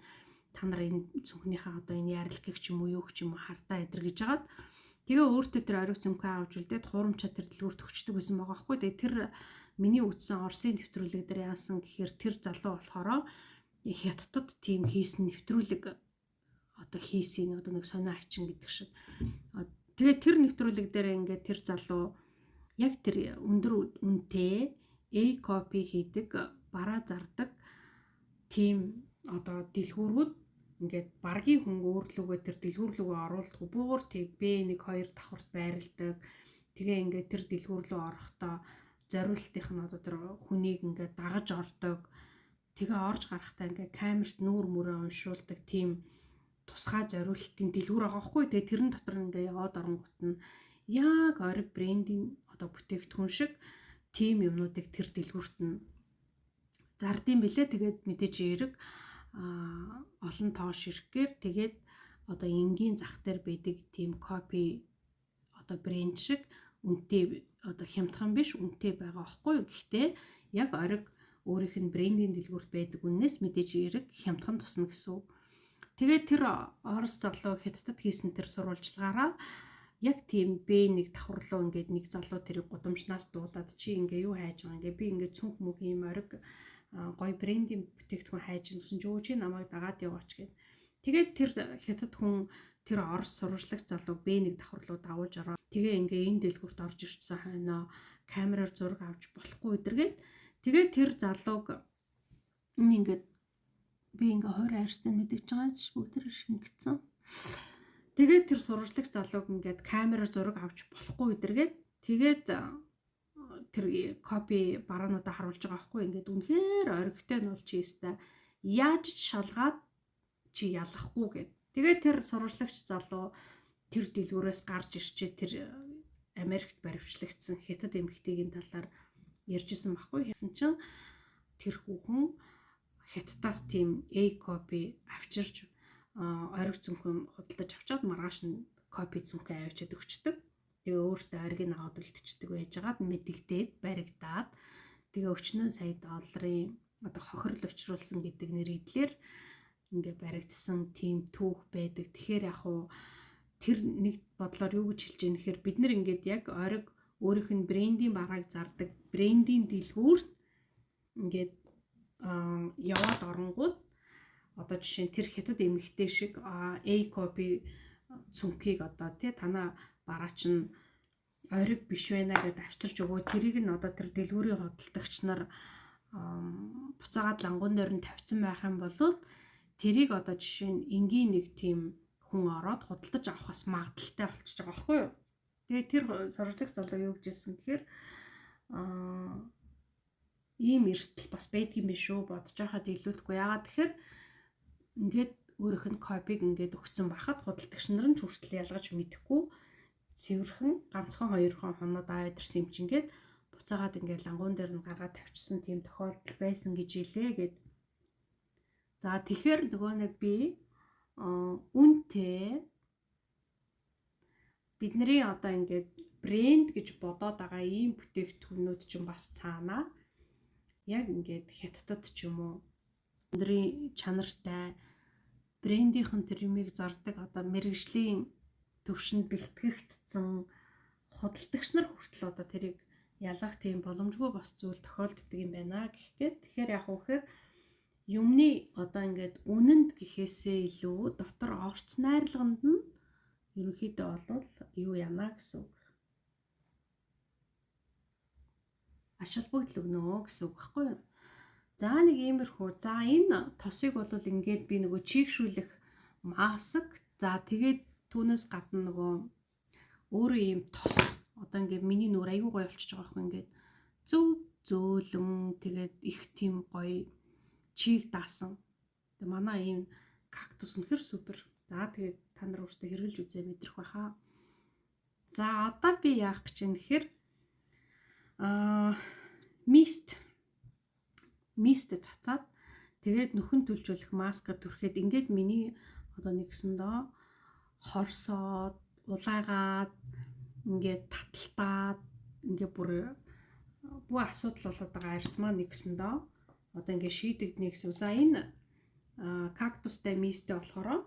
Та нар энэ цүнхнийхээ одоо энэ ярилгыг ч юм уу юу ч юм уу хартаа эдэр гэж хагаад тэгээ өөртөө тэр ориг цүнхээ авч үлдээд хуурамчаа тэр дэлгүүрт өгчдөг байсан байгаа байхгүй. Тэгээ тэр миний үтсэн Оросын нэвтрүүлэг дээр яасан гэхээр тэр залуу болохоро хятадд тийм хийсэн нэвтрүүлэг одоо хийсэн одоо нэг сонио хачин гэдэг шиг. Тэгээд тэр нэвтрүүлэг дээр ингээд тэр залуу яг тэр өндөр үнэтэй A copy хийдэг бараа зардаг тийм одоо дэлгүүрүүд ингээд баргийн хүн өөрлөгөө тэр дэлгүүр рүүгээ оруулдаг бүр тийм B1-2 давхурт байрладаг Тэгээ ингээд тэр дэлгүүр рүү орохдоо зориултынх нь одоо тэр хүнийг ингээд дагаж ордог. Тэгээ орж гарахтаа ингээд камерт нүүр мөрөө уншуулдаг тийм тусгай зориултын дэлгүүр байгаа хгүй. Тэгээ тэрэн дотор ингээд яваад оронгот нь яг ориг брендийн одоо бүтээгдэхүүн шиг тийм юмнуудыг тэр дэлгүүрт нь зардсан билээ. Тэгээд мэдээж эрэг олон тоо ширхгээр тэгээд одоо энгийн зах дээр байдаг тийм копи одоо брэнд шиг үнэтэй одоо хямдхан биш үнэтэй байгаа аахгүй. Гэхдээ яг ориг өөрийнх нь брендийн дэлгүүрт байдаг үннээс мэдээж эрэг хямдхан тусна гэсэн үг. Тэгээд тэр Орос залуу Хятадд хийсэн тэр сурвалжлагаараа яг тийм Б1 давхарлуу ингээд нэг залуу тэрийг гудамжнаас дуудаад чи ингээ юу хайж байгаа ингээ би ингээ цүнх мөх юм ориг гой брендийн бүтээгдэхүүн хайжсэн ч өө чи намайг дагаад яваач гэд. Тэгээд тэр Хятад хүн тэр Орос сурвалжлагч залууг Б1 давхарлуу давуулж ороо. Тэгээ ингээ энэ дэлгүүрт орж ирсэн хойноо камераар зураг авч болохгүй өдөргээд тэгээд тэр залууг ингээд би ингээ 20 хайртай мэдэж байгаа ч өдөр шингэцэн. Тэгээд тэр сурвалжлагч залууг ингээд камераар зураг авч болохгүй өдөргээд тэгээд тэр копи бараануудаа харуулж байгаа байхгүй. Ингээд үнэхээр оригтой нь бол чи өстэй яаж шалгаад чи ялахгүй гэд. Тэгээд тэр сурвалжлагч залуу тэр дэлгүүрээс гарч ирчээ тэр Америкт баривчлагдсан Хятад эмэгтэйгийн талаар ярьжсэн байхгүй. Хэсэн чинь тэр хүүхэн Хятадаас тийм A копи авчирч ориг зүнхэн худалдаж авчаад маргааш нь копи зүнхээ авчиад өгчдөг. Тэгээ өөртөө ориг нь аваад үлдчихдэг байжгаад мэдэгдээд баригдаад тэгээ өчнөө сая долларын одоо хохирол учруулсан гэдэг нэрээр ингээ баригдсан тийм түүх байдаг. Тэгэхээр яг уу тэр нэг бодлоор юу гэж хэлж байгаа нэхэр бид нар ингээд яг ориг өөрийнх нь брендийн барааг зардаг брендийн дэлгүүрт ингээд яваад оронгууд одоо жишээ нь тэр Хятад эмэгтэй шиг A копи цүнхийг одоо тий танаа бараа чинь ориг биш байна гэдээ авчирч өгөө. Тэрийг нь одоо тэр дэлгүүрийн худалдагч нар буцаагаад лангуун дээр нь тавьсан байх юм бол тэрийг одоо жишээ нь энгийн нэг тийм хүн ороод худалдаж авахаас магадaltaй болчихж байгаа байхгүй юу. Тэгээ тэр сурвалжлагч залуу юу гэжсэн гэхээр ийм эрсдэл бас байдгийн биш шүү бодож байхад илүүлэхгүй. Яагаад тэгэхээр ингээд өөрийнх нь копиг ингээд өгсөн байхад худалдагч нар нь хүртэл ялгаж мэдэхгүй цэвэрхэн ганцхан хоёрхан хоноод аваад ирсэн юм чингээд буцаагаад ингээд лангуун дээр нь гаргаад тавьчихсан тийм тохиолдол байсан гэж хэлээ гэд. За тэгэхээр нөгөө нэг би үнтэй бидний одоо ингээд брэнд гэж бодоод байгаа ийм бүтээгдэхүүнүүд чинь бас цаанаа яг ингээд Хятадд ч юм уу өндрийн чанартай брендийнхэн тэр юмыг зардаг одоо мэрэгжлийн төвшөнд бэлтгэгдсэн худалдагч нар хүртэл одоо тэрийг ялгах тийм боломжгүй бас зүйл тохиолддог юм байна гэх гээд. Тэгэхээр яг үхээр юмны одоо ингээд үнэнд гэхээсээ илүү дотор орц найрлаганд нь ерөнхийдөө бол юу яана гэсэн үг. Ач холбогдол өгнө гэсэн үг байхгүй юу? За нэг иймэрхүү. За энэ тосыг бол ингээд би нөгөө чийгшүүлэх маск. За тэгээд түүнээс гадна нөгөө өөрөө ийм тос одоо ингээд миний нүур аягүй гоё болчихж байгаа байхгүй ингээд зөв зөөлөн тэгээд их тийм гоё чийг даасан. Тэгээ манай ийм кактус үнэхэр супер. За тэгээд та нар өөрсдөө хэрэглэж үзээ мэдрэх байхаа. За одоо би яах гэж юм тэгэхээр мист цацаад тэгээд нөхөн төлжүүлэх маскаар түрхэд ингээд миний одоо нэгсэндөө хорсоод улайгаад ингээд таталтаад ингээд бүр асуудал болоод байгаа арьс маань нэгсэндөө одоо ингээд шийдэгднэ гэсэн. За энэ кактустай мистэй болохоор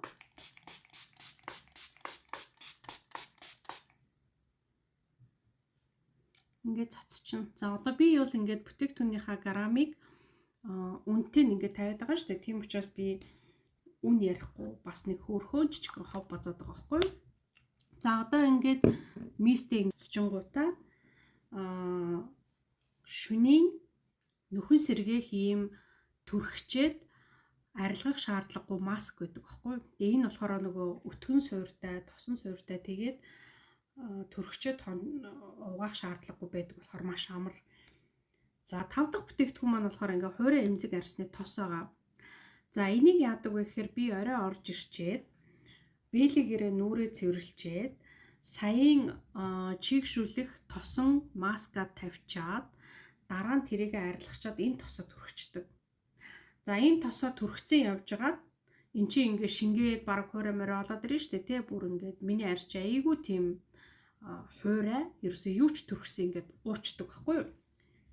ингээд цацчихна. За одоо би бол ингээд бүтээгдэхүүнийхаа граммыг үнэтэй ингээд тавиад байгаа шүү дээ. Тийм учраас би үн ярихгүй бас нэг хөөрхөн жижиг хов базаад байгаа байхгүй. За одоо ингээд мистэй ингэсчингуудаа шөнийн нөхөн сэргээх ийм түрхчээд арилгах шаардлагагүй маск гэдэг баггүй. Тэгээ энэ болохоор нөгөө өтгөн суурьтай, тосон суурьтай тэгээд төрөгчөд угаах шаардлагагүй байдаг болохоор маш амар. За 5 дахь бүтээгдэхүүн маань болохоор ингээ хуурай эмзэг арьсны тос байгаа. За энийг яадаг вэ гэхээр би орой орж ирчээд бэлэгээрээ нүрээ цэвэрлжээд саяын чийгшүүлэх тосон маска тавьчаад дараа нь тэрийг арилгачаад энэ тосоо түрхчихдэг. За энэ тосоо түрхцэн явж байгаад эн чинь ингээ шингээд баг хуурай морой олоод ирнэ шүү дээ тий. Бүр ингээд миний арьс чи айгүй тийм хуурай ерөөсөө юу ч түрхсэн ингээд уучдаг байхгүй юу.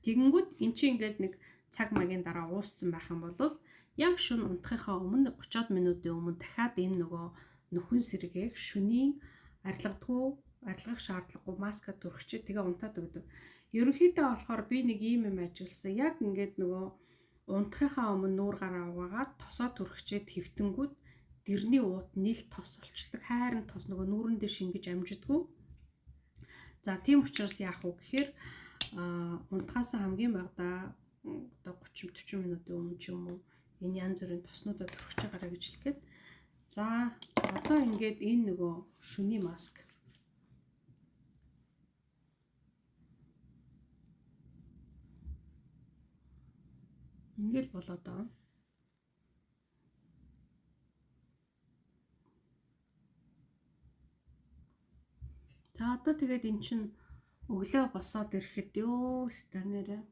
Тэгэнгүүт эн чинь ингээд нэг цаг магийн дараа уусцсан байх юм бол яг шөнө унтахынхаа өмнө 30 минутын өмнө дахиад энэ нөгөө нөхөн сэргээг шөнийн арилгах шаардлагагүй маска түрхчээ тэгээ унтаад өгдөг. Ерөнхийдөө болохоор би нэг ийм юм ажилласан. Яг ингээд нөгөө унтахынхаа өмнө нүүр гараа угаагаад тосоо түрхчээд хэвтэнгүүд дэрний уут нийл тос болчдөг. Хайрын тос нөгөө нүүрэн дээр шингэж амжидгүй. За тийм учраас яах вэ гэхээр унтахаас хамгийн багадаа одоо 30-40 минутын өмнө ч юм уу энэ янз бүрийн тоснуудаа түрхэж байгаараа гэж хэлгээд. За одоо ингээд энэ нөгөө шүний маск ингээл болоод байгаа. За одоо тэгээд эн чин өглөө босоод ирэхэд ёо станараа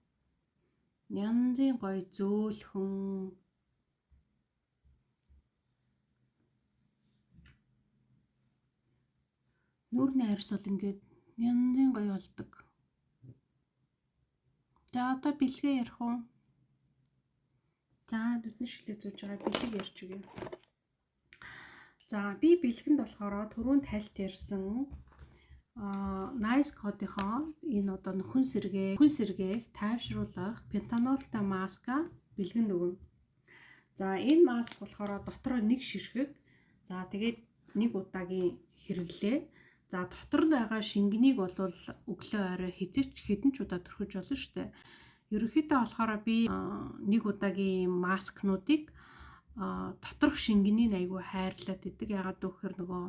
янзын гоё зөөлхөн нүүрний арьс бол ингээд янзын гоё болдог. За одоо бэлгээ ярих уу? За нүдний шилээ зүүж байгаа бэлэг ярьж өгье. За би бэлгэнд болохоор түрүүн тайлт ярьсан Nice Code-ийнхоо энэ одоо нөхөн сэргээг тайвшруулах пентанолтай маска бэлгэнд өгнө. За энэ маск болохоор дотроо нэг ширхэг. За тэгээд нэг удаагийн хэрэглээ. За дотор нь байгаа шингэнийг бол өглөө орой хэдэн ч удаа түрхэж болно шүү дээ. Ерөнхийдөө болохоор би нэг удаагийн маскнуудыг доторх шингэнийг айгүй хайрлаад идэг. Ягаад гэвэл нөгөө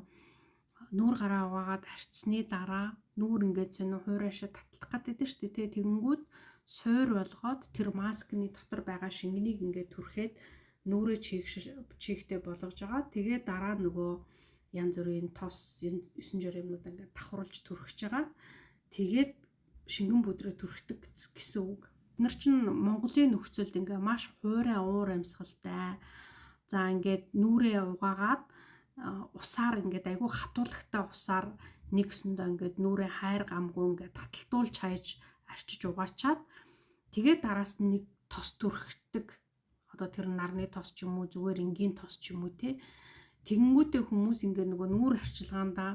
нүүр гараа угаагаад арчсны дараа нүүр ингээд сонио хуурайшаа татлах гэдэг шүү дээ. Тэгэнгүүт суур болгоод тэр маскны дотор байгаа шингэнийг ингээд түрхээд нүрээ чийгтэй болгож байгаа. Тэгээд дараа нөгөө янз бүрийн тос 9 жирэмнүүд ингээд давхруулж түрхэж байгаа. Тэгээд шингэн бүдрээ түрхдэг гэсэн үг. Бид нар чинь Монголын нөхцөлд ингээд маш хуурай уур амьсгалтай. За ингээд нүрээ угаагаад усаар ингээд айгүй хатуулагтай усаар нэгсэндээ ингээд нүрээ хайр гамгүй ингээд таталтуулж хайж арчиж угаачаад тэгээд дараас нь нэг тос түрхдэг. Одоо тэр нарны тос ч юм уу зүгээр энгийн тос ч юм уу те. Тэгэнгүүтээ хүмүүс ингээд нөгөө нүүр арчилгаандаа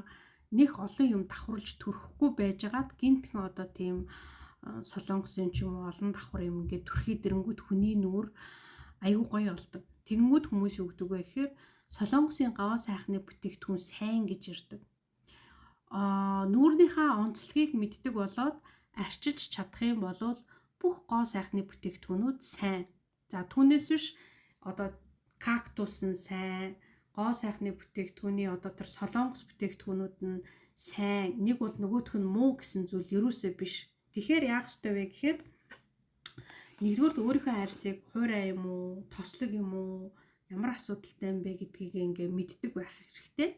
нэг олон юм давхруулж түрхэхгүй байжгаад гинтхэн одоо тийм солонгосын ч юм уу олон давхар юм ингээд түрхий дэрэнгүүт хүний нүүр айгүй гоё болдог. Тэгэнгүүт хүмүүс юу гэдэг вэ гэхээр солонгосын гаваа сайхны бүтээгдэхүүн сайн гэж ирдэг. Нүүрнийхээ онцлогийг мэддэг болоод арчилж чадах юм бол бүх гоо сайхны бүтээгдэхүүнүүд сайн. За түүнээс биш одоо кактус нь сайн, гоо сайхны бүтээгдэхүүний одоо тэр солонгос бүтээгдэхүүнүүд нь сайн. Нэг бол нөгөөх нь муу гэсэн зүйл ерөөсөө биш. Тэгэхээр яах ёстой вэ гэхээр нэгдүгээр өөрийнхөө арьсыг хуурай юм уу, тослог юм уу, ямар асуудалтай юм бэ гэдгийг ингээ мэддэг байх хэрэгтэй.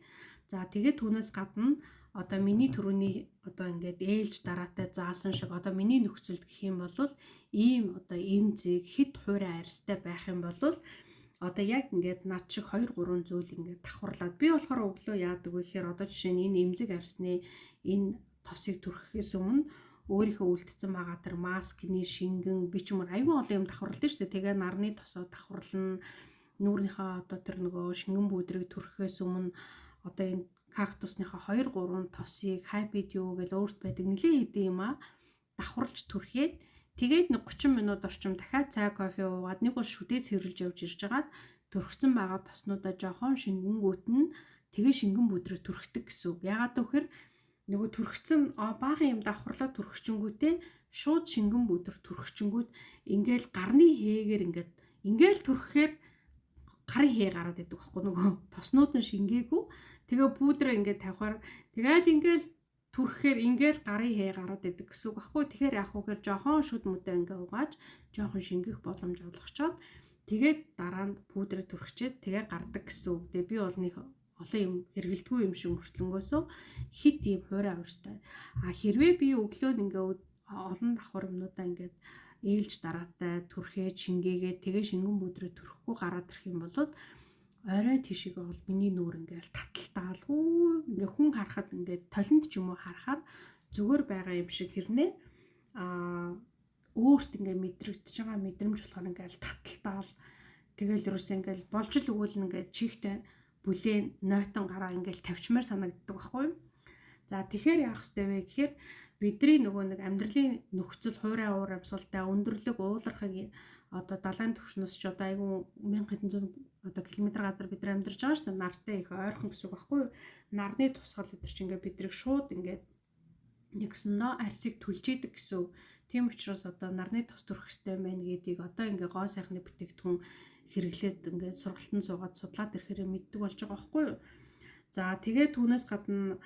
За тэгээд түүнээс гадна одоо миний түрүүний одоо ингээд ээлж дараатай заасан шиг одоо миний нөхцөлд гэх юм бол ийм одоо эмзэг хит хуурай арьстай байх юм бол одоо яг ингээд над шиг 2-3 зүйл ингээд давхарлаад би болохоор өглөө яадаг вэ гэхээр одоо жишээ нь энэ эмзэг арьсны энэ тосыг түрхэхээс өмнө өөрийнхөө үлдсэн байгаа тэр маскны шингэн бичмэр айгүй олон юм давхарлаа шүү дээ. Тэгээ нарны тосоо давхарлана. Нүүрнийхээ одоо тэр нөгөө шингэн бүүдрийг түрхэхээс өмнө одоо энэ кактусныхаа 2-3 тосыг хайпид юу гэж өөрт байдаг нэлээд хэдэн юм давхарлж түрхээд тэгээд нэг 30 минут орчим дахиад цай кофе уугаад нэг бол шүдээ цэвэрлж явж ирж байгаад түрхсэн байгаа тоснуудаа жоохон шингэнгүүт нь тэгээ шингэн бүүдрээ түрхдэг гэсэн үг. Ягаад гэвэл нөгөө түрхсэн баахан юм давхарлаа түрхчэнгүүтээ шууд шингэн бүүдэр түрхчэнгүүт ингээл гарны хээгээр ингээл түрхэхээр гарын хээ гараад идэг байхгүй нөгөө тоснууд нь шингээгүй тэгээ бүүдрээ ингээд тавихаар тэгээл ингээл түрхэхээр ингээл гарын хээ гараад идэг гэсэн үг баггүй. Тэгэхээр яах вэ гэхээр жоохон шүд мүдэ ингээ угааж жоохон шингэх боломж олгочоод тэгээд дараа нь пудрыг түрхчээд тэгээ гардаг гэсэн үг. Тэгээ би бол нэг олон юм хэрэгэлдэггүй юм шиг мөртлөнгөөсөө хит ийм хуурай авартай. А хэрвээ би өглөө ингээ олон давхар юмнуудаа ингээд ээлж дараатай түрхээд шингээгээд тэгээ шингэн пудрыг түрхэхгүй гараад ирэх юм бол орой тийшээ бол миний нүүр ингээл таталтаал ингээ хүн харахад ингээд толинд ч юм уу харахад зүгээр байгаа юм шиг хэрнээ өөрт ингээ мэдрэгдэж байгаа мэдрэмж болохоор ингээл таталтаал тэгэл ерөөс ингээл болж л өгөөл ингээд чихтэй бүлээн нойтон гараа ингээл тавьчмаар санагддаг байхгүй. За тэгэхээр яах ёстой вэ гэхээр бидний нөгөө нэг амьдралын нөхцөл хуурай уур амьсгалтай өндөрлөг уулархаг одоо далайн түвшнөөс ч одоо айгүй 1700 одоо километр газар бид нар амьдарч байгаа шүү дээ. Нартай их ойрхон гэсэн үг байхгүй юу? Нарны тусгал гэдэг чинь ингээ бидрийг шууд ингээд нэгсэндөө арсыг түлж идэг гэсэн үг. Тийм учраас одоо нарны тус төрөх хэрэгтэй байна гэдгийг одоо ингээ гоо сайхны бүтээгдэхүүн хэрэглээд ингээд сургалтанд суугаад судлаад ирэхээр мэддэг болж байгаа байхгүй юу? За тэгээд түүнээс гадна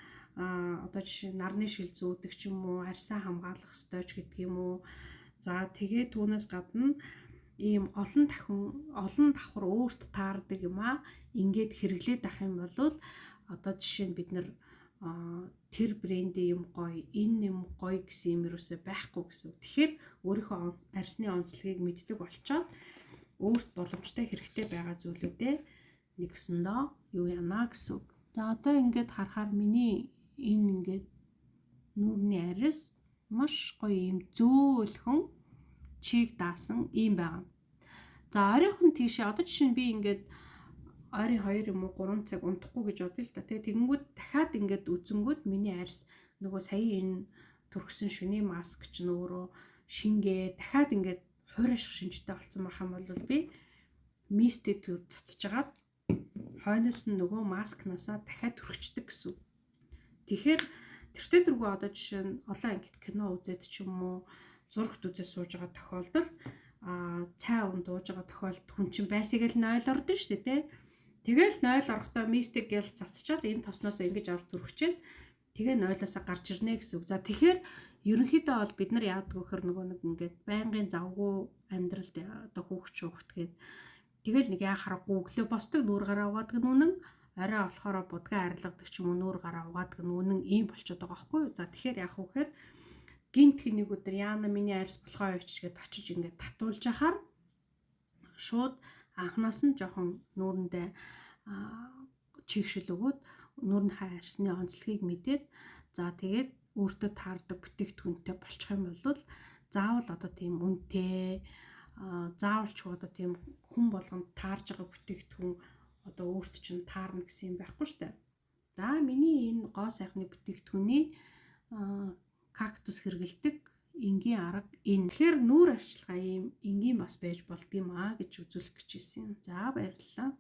одоо жишээ нарны шил зүүдэг ч юм уу, арьсаа хамгаалах ёстой ч гэдэг юм уу. За тэгээд түүнээс гадна ийм олон давхар өөрт таардаг юм аа ингээд хэрэглээд авах юм бол одоо жишээ нь бид нэр тэр брендийн юм гоё, энэ юм гоё гэсэн юм юусоо байхгүй гэсэн. Тэгэхээр өөрийнхөө арьсны онцлогийг мэддэг болчоод өөрт боломжтой хэрэгтэй байгаа зүйлүүдээ нэгсэндөө юу яана гэсэн. За одоо ингээд харахаар миний энэ ингээд нүүрний арьс маш гоё юм зөөлхөн чиг даасан юм байна. За оройхон тийшээ одоо жишээ нь би ингээд ойрын 2 юм уу 3 цаг унтахгүй гэж бодъё л да. Тэгээ тэгэнгүүт дахиад ингээд үзэнгүүт миний арьс нөгөө сая энэ түрхсэн шүний маск ч нөөрөө шингээ дахиад ингээд хуурайших шинжтэй болсон байх юм бол би мистик төр цацж агаад хойноос нь нөгөө маскнасаа дахиад түрхчдэг гэсэн. Тэгэхээр тэртээ дөрвөө одоо жишээ нь олон ангит кино үзээд ч юм уу зурагт үзээ сууж байгаа тохиолдолд цай унд дууж байгаа тохиолдолд хүн чинь байсыг л 0 ордон шүү дээ тий. Тэгэл 0 орохдоо мистик гэл цацчаал энэ тосноос ингэж авч түрхчээд тэгээ 0-оосаа гарч ирнэ гэсэн үг. За тэгэхээр ерөнхийдөө бол бид нар яадаг вөхөр нөгөө нэг ингээд байнгын завгүй амьдралд одоо хүүхч тэгээд тэгэл нэг яа харахгүй өглөө босдог нүүр гараа угаадаг нүнэн орой болохоор будгаа арилгадаг ч юм уу нүүр гараа угаадаг нүнэн ийм болчиход байгаа байхгүй юу. За тэгэхээр яах вэ гэхээр гинт нэг өдөр яана миний арьс болохоо явчих гээд очиж ингээд татуулж ахаар шууд анханаас нь жоохон нүүрэндээ чигшил өгөөд нүүрний арьсны онцлогийг мэдээд за тэгээд өөртөө таардаг бүтээгдэхүүнтэй болчих юм бол заавал одоо тийм үнэтэй заавал ч одоо тийм хүн болгонд таарж байгаа бүтээгдэхүүн одоо өөрт чинь таарна гэсэн юм байхгүй шүү дээ. За миний энэ гоо сайхны бүтээгдэхүүний кактус хэрэгэлдэг энгийн арга энэ. Тэгэхээр нүүр арчилгаа ийм энгийн бас байж болд юм аа гэж үзүүлэх гэж ирсэн юм. За баярлалаа.